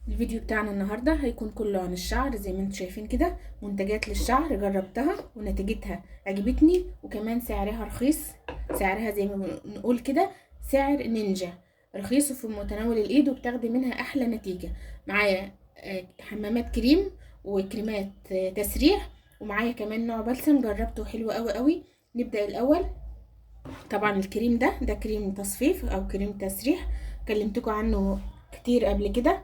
الفيديو بتاعنا النهاردة هيكون كله عن الشعر. زي ما انتم شايفين كده منتجات للشعر جربتها ونتيجتها عجبتني، وكمان سعرها رخيص. سعرها زي ما بنقول كده سعر نينجا، رخيص وفي متناول الايد، وبتاخدي منها احلى نتيجة. معايا حمامات كريم وكريمات تسريح، ومعايا كمان نوع بلسم جربته حلو قوي قوي. نبدأ الاول. طبعا الكريم ده كريم تصفيف او كريم تسريح، كلمتكم عنه كتير قبل كده.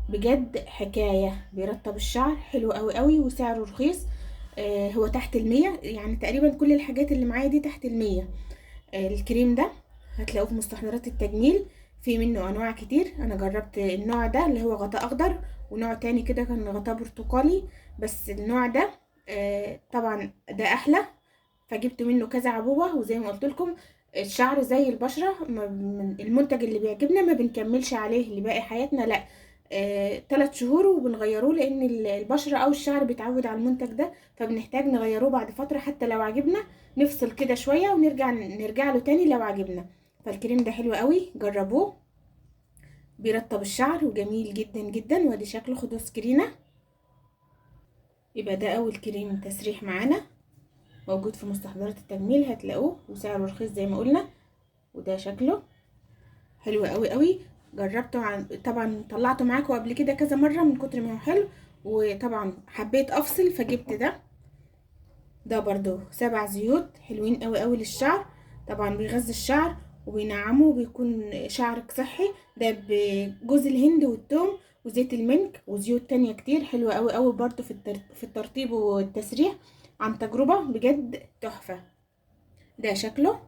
بجد حكاية، بيرطب الشعر حلو قوي قوي وسعره رخيص. هو تحت 100، يعني تقريبا كل الحاجات اللي معايا دي تحت 100. الكريم ده هتلاقوه في مستحضرات التجميل، في منه انواع كتير. انا جربت النوع ده اللي هو غطاء اخضر، ونوع تاني كده كان غطاء برتقالي، بس النوع ده طبعا ده احلى، فجبت منه كذا عبوة. وزي ما قلت لكم الشعر زي البشرة، المنتج اللي بيعجبنا ما بنكملش عليه لباقي حياتنا، لا. 3 شهور وبنغيروه، لان البشرة او الشعر بيتعود على المنتج ده، فبنحتاج نغيروه بعد فترة. حتى لو عجبنا نفصل كده شوية ونرجع له تاني لو عجبنا. فالكريم ده حلو قوي، جربوه، بيرطب الشعر وجميل جدا جدا. وادي شكله، خدوا سكرينة. يبقى ده اول كريم تسريح معانا، موجود في مستحضرات التجميل هتلاقوه، وسعره رخيص زي ما قلنا. وده شكله حلو قوي قوي. جربته طبعا طلعته معاكم قبل كده كذا مره من كتر ما هو حلو، وطبعا حبيت افصل فجبت ده برضو 7 زيوت حلوين قوي قوي للشعر. طبعا بيغذي الشعر وبينعمه وبيكون شعرك صحي. ده بجوز الهند والثوم وزيت المنك وزيوت تانية كتير حلوة قوي قوي برضو في الترطيب والتسريح، عن تجربة بجد تحفة. ده شكله،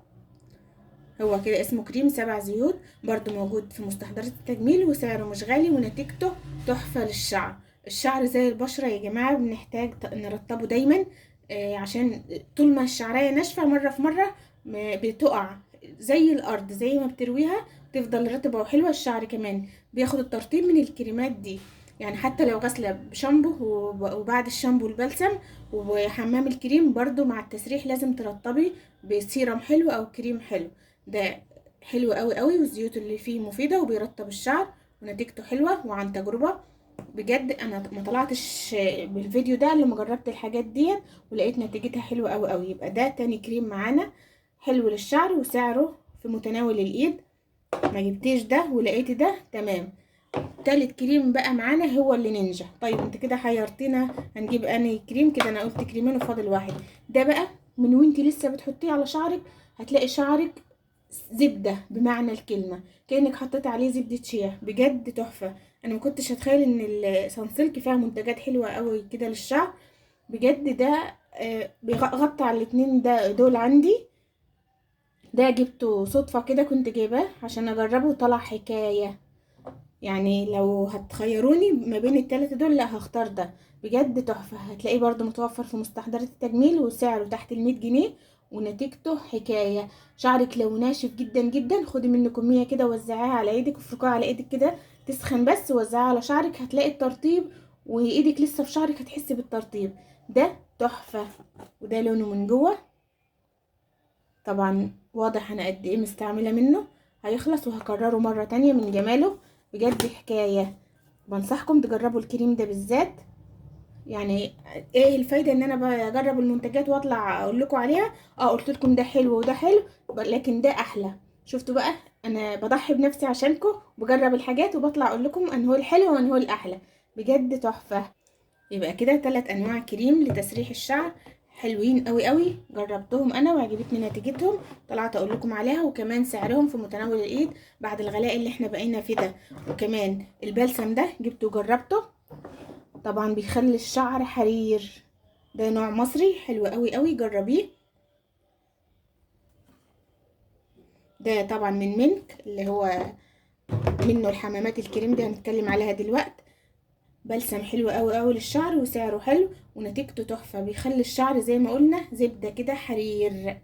هو كده اسمه كريم 7 زيوت، برضو موجود في مستحضرات التجميل وسعره مش غالي ونتيجته تحفة للشعر. الشعر زي البشرة يا جماعة، بنحتاج نرطبه دايما، عشان طول ما الشعرية ناشفة مرة في مرة بتقع زي الأرض، زي ما بترويها تفضل رطبة وحلوة. الشعر كمان بياخد الترطيب من الكريمات دي، يعني حتى لو غسلة بشامبو وبعد الشامبو البلسم وحمام الكريم، برضو مع التسريح لازم ترطبي بسيرم حلو أو كريم حلو. ده حلو قوي قوي، والزيوت اللي فيه مفيدة وبيرطب الشعر ونتيجته حلوة وعن تجربة. بجد انا ما طلعتش بالفيديو ده لما جربت الحاجات دي ولقيت نتيجتها حلوة قوي قوي. يبقى ده تاني كريم معانا حلو للشعر وسعره في متناول الايد. ما جبتيش ده ولقيتي ده تمام. تالت كريم بقى معانا هو اللي نينجا. طيب انت كده حيرتينا هنجيب انهي كريم؟ كده انا قلت كريمين وفاضل واحد. ده بقى من وانتي لسه بتحطيه على شعرك هتلاقي شعرك زبدة بمعنى الكلمة، كأنك حطيت عليه زبدة شيا. بجد تحفة. انا ما كنتش هتخيل ان السانسيلك فيها منتجات حلوة قوي كده للشعر. بجد ده بيغطي على الاتنين دول عندي. ده جبته صدفة كده، كنت جايباه عشان اجربه وطلع حكاية. يعني لو هتخيروني ما بين التلاتة دول، لا هختار ده. بجد تحفة. هتلاقيه برضو متوفر في مستحضرات التجميل وسعره تحت 100 جنيه، ونتيجته حكاية. شعرك لو ناشف جدا جدا خدي منه كمية كده وزعيها على ايدك وفركوها على ايدك كده، تسخن بس وزعيها على شعرك هتلاقي الترطيب، وايدك لسه في شعرك هتحسي بالترطيب. ده تحفة. وده لونه من جوه، طبعا واضح انا قد ايه مستعمله منه. هيخلص وهكرره مره تانية من جماله. بجد حكايه. بنصحكم تجربوا الكريم ده بالذات. يعني ايه الفايده ان انا بجرب المنتجات واطلع اقول لكم عليها؟ قلت لكم ده حلو وده حلو، لكن ده احلى. شفتوا بقى، انا بضحي بنفسي عشانكم، بجرب الحاجات وبطلع اقول لكم ان هو الحلو وان هو الاحلى. بجد تحفه. يبقى كده 3 انواع كريم لتسريح الشعر حلوين قوي قوي، جربتهم انا وعجبتني نتيجتهم، طلعت اقول لكم عليها. وكمان سعرهم في متناول الايد بعد الغلاء اللي احنا بقينا فيه ده. وكمان البلسم ده جبته وجربته، طبعا بيخلي الشعر حرير. ده نوع مصري حلو قوي قوي، جربيه. ده طبعا من منك، اللي هو منه الحمامات الكريم دي هنتكلم عليها دلوقتي. بلسم حلو قوي قوي للشعر وسعره حلو ونتيجته تحفة، بيخلي الشعر زي ما قلنا زبدة كده حرير.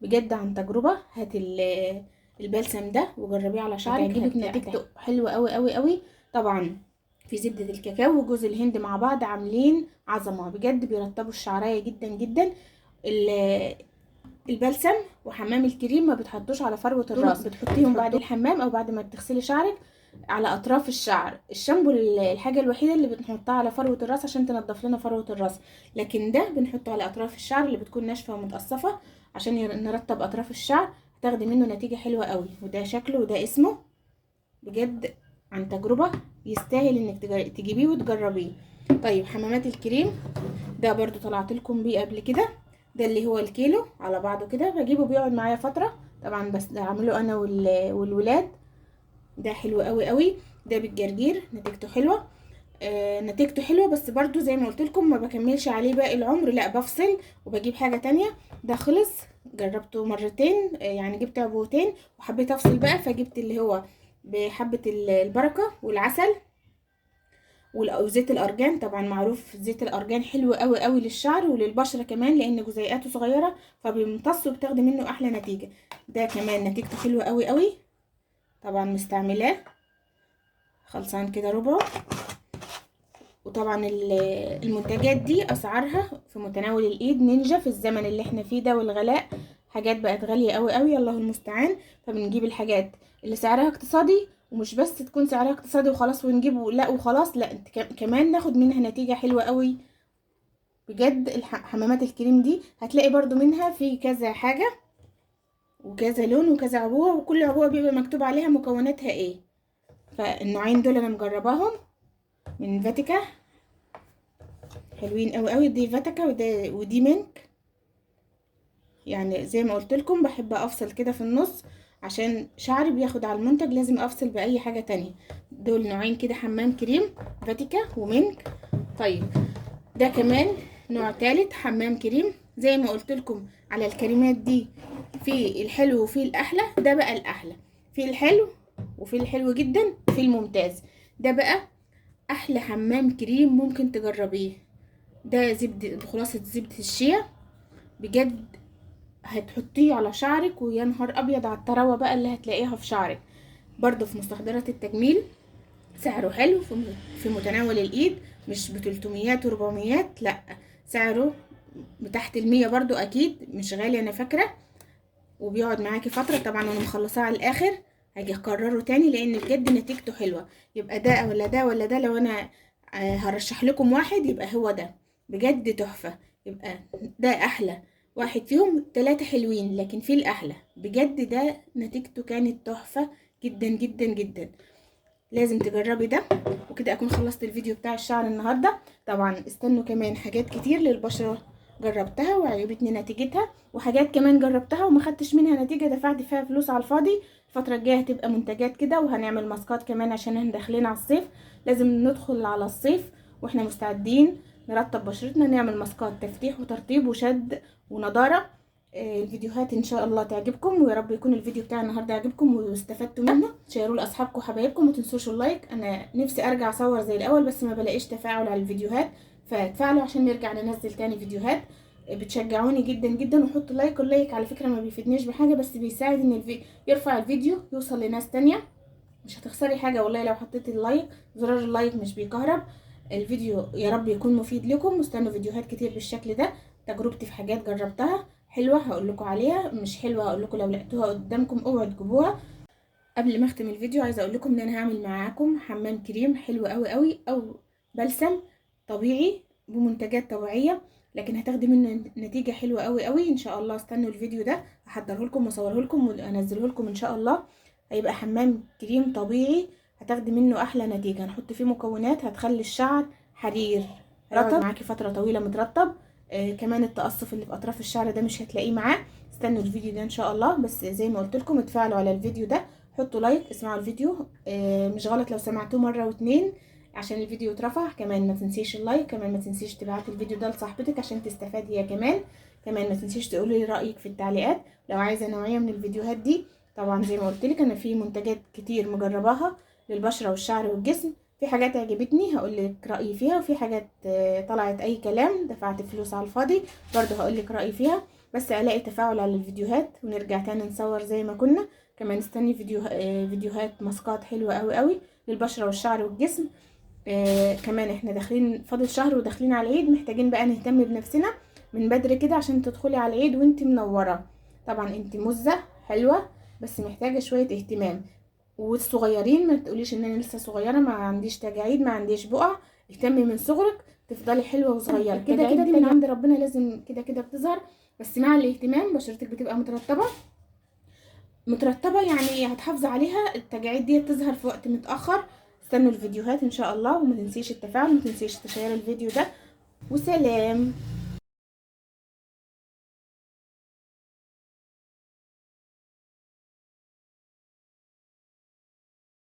بجد عن تجربة، هات البلسم ده وجربيه على شعرك هتعجبك، نتيجته حلوة قوي قوي قوي. طبعا في زبدة الكاكاو وجوز الهند مع بعض عاملين عظمة، بجد بيرطبوا الشعرية جدا جدا. البلسم وحمام الكريم ما بتحطوش على فروة الراس، بتحطيهم بعد الحمام او بعد ما بتغسلي شعرك. على اطراف الشعر. الشامبو الحاجه الوحيده اللي بنحطها على فروه الراس عشان تنضف لنا فروه الراس، لكن ده بنحطه على اطراف الشعر اللي بتكون ناشفه ومتقصفه عشان نرطب اطراف الشعر. هتاخدي منه نتيجه حلوه قوي. وده شكله وده اسمه، بجد عن تجربه يستاهل انك تجيبيه وتجربيه. طيب حمامات الكريم ده برضو طلعت لكم بيه قبل كده. ده اللي هو الكيلو على بعضه كده، بجيبه بيقعد معايا فتره طبعا، بس ده عامله انا والولاد. ده حلو قوي قوي. ده بالجرجير، نتيجته حلوه. نتيجته حلوه، بس برضو زي ما قلت لكم ما بكملش عليه باقي العمر، لا بفصل وبجيب حاجه تانية. ده خلص، جربته مرتين، يعني جبت عبوتين وحبيت افصل بقى، فجبت اللي هو بحبه البركه والعسل وزيت الارجان. طبعا معروف زيت الارجان حلو قوي قوي للشعر وللبشره كمان، لان جزيئاته صغيره فبيمتص وبتاخدي منه احلى نتيجه. ده كمان نتيجته حلوه قوي قوي. طبعا مستعملاه خلصان كده ربعه. وطبعا المنتجات دي اسعارها في متناول الايد. نينجا في الزمن اللي احنا فيه ده والغلاء، حاجات بقت غالية قوي قوي، الله المستعان. فبنجيب الحاجات اللي سعرها اقتصادي، ومش بس تكون سعرها اقتصادي وخلاص ونجيبه لا وخلاص، لا انت كمان ناخد منها نتيجة حلوة قوي. بجد حمامات الكريم دي هتلاقي برضو منها في كذا حاجة وكذا لون وكذا عبوة، وكل عبوة بيبقى مكتوب عليها مكوناتها ايه. فالنوعين دول انا مجرباهم من فاتيكا، حلوين قوي قوي. دي فاتيكا ودي منك. يعني زي ما قلت لكم بحب افصل كده في النص عشان شعري بياخد على المنتج، لازم افصل باي حاجه تانية. دول نوعين كده حمام كريم، فاتيكا ومنك. طيب ده كمان نوع ثالث حمام كريم. زي ما قلت لكم على الكريمات دي في الحلو وفي الاحلى، ده بقى الاحلى. في الحلو وفي الحلو جدا وفي الممتاز. ده بقى احلى حمام كريم ممكن تجربيه. ده خلاصة زبدة الشيا، بجد هتحطيه على شعرك ويا نهار ابيض على الطراوه بقى اللي هتلاقيها في شعرك. برضو في مستحضرات التجميل، سعره حلو في متناول الايد، مش ب 300 و400، لا سعره تحت ال100 برضو، اكيد مش غالي انا فاكره. وبيقعد معاكي فتره. طبعا انا مخلصاه على الاخر، هاجي اكرره تاني لان بجد نتيجته حلوه. يبقى ده ولا ده ولا ده، لو انا هرشح لكم واحد يبقى هو ده، بجد تحفه. يبقى ده احلى واحد فيهم، 3 حلوين لكن في الاحلى بجد ده نتيجته كانت تحفه جدا جدا جدا. لازم تجربي ده. وكده اكون خلصت الفيديو بتاع الشعر النهارده. طبعا استنوا كمان حاجات كتير للبشره جربتها وعجبتني نتيجتها، وحاجات كمان جربتها وما خدتش منها نتيجه دفعت فيها فلوس على الفاضي. الفتره الجايه هتبقى منتجات كده، وهنعمل ماسكات كمان عشان احنا داخلين على الصيف. لازم ندخل على الصيف واحنا مستعدين نرطب بشرتنا، نعمل ماسكات تفتيح وترطيب وشد ونضاره. الفيديوهات ان شاء الله تعجبكم، ويا رب يكون الفيديو بتاع النهارده عجبكم واستفدتوا منه. شيروه لاصحابكم وحبايبكم، ومتنسوش اللايك. انا نفسي ارجع اصور زي الاول بس ما بلاقيش تفاعل على الفيديوهات، فتفاعلوا عشان نرجع ننزل تاني فيديوهات. بتشجعوني جدا جدا. وحطوا لايك، اللايك على فكره ما بيفيدنيش بحاجه بس بيساعد ان يرفع الفيديو يوصل لناس تانية. مش هتخسري حاجه والله لو حطيتي اللايك، زرار اللايك مش بيكهرب الفيديو. يا رب يكون مفيد لكم، واستنوا فيديوهات كتير بالشكل ده. تجربتي في حاجات جربتها حلوه هقول لكم عليها، مش حلوه هقول لكم لو لقيتوها قدامكم اوعوا تجيبوها. قبل ما اختم الفيديو عايزه اقول لكم ان انا هعمل معاكم حمام كريم حلو قوي قوي، او بلسم طبيعي بمنتجات طبيعيه، لكن هتاخدي منه نتيجه حلوه قوي قوي ان شاء الله. استنوا الفيديو ده هحضره لكم واصوره لكم وانزله لكم ان شاء الله. هيبقى حمام كريم طبيعي هتاخدي منه احلى نتيجه. هنحط فيه مكونات هتخلي الشعر حرير رطب معاكي فتره طويله مترطب. كمان التقصف اللي في اطراف الشعر ده مش هتلاقيه معاه. استنوا الفيديو ده ان شاء الله. بس زي ما قلت لكم اتفاعلوا على الفيديو ده، حطوا لايك، اسمعوا الفيديو. مش غلط لو سمعتوه مره واتنين عشان الفيديو اترفع. كمان ما تنسيش اللايك، كمان ما تنسيش تبعتي الفيديو ده لصاحبتك عشان تستفاد هي كمان. كمان ما تنسيش تقولي لي رايك في التعليقات لو عايزه نوعيه من الفيديوهات دي. طبعا زي ما قلت لك انا في منتجات كتير مجرباها للبشره والشعر والجسم. في حاجات عجبتني هقول لك رايي فيها، وفي حاجات طلعت اي كلام دفعت فلوس على الفاضي برضه هقول لك رايي فيها. بس الاقي تفاعل على الفيديوهات ونرجع تاني نصور زي ما كنا. كمان استني فيديوهات ماسكات حلوه قوي قوي للبشره والشعر والجسم. كمان احنا داخلين فاضل شهر وداخلين على العيد، محتاجين بقى نهتم بنفسنا من بدري كده عشان تدخلي على العيد وانت منوره. طبعا انت مزه حلوه بس محتاجه شويه اهتمام. والصغيرين ما تقوليش ان انا لسه صغيره ما عنديش تجاعيد ما عنديش بقع، اهتمي من صغرك تفضلي حلوه وصغيره. كده كده دي من عند ربنا لازم كده كده بتظهر، بس مع الاهتمام بشرتك بتبقى مترطبه يعني هتحافظي عليها. التجاعيد دي تظهر في وقت متاخر. استنوا الفيديوهات ان شاء الله، وما تنسيش التفاعل، ما تنسيش تشير الفيديو ده، وسلام.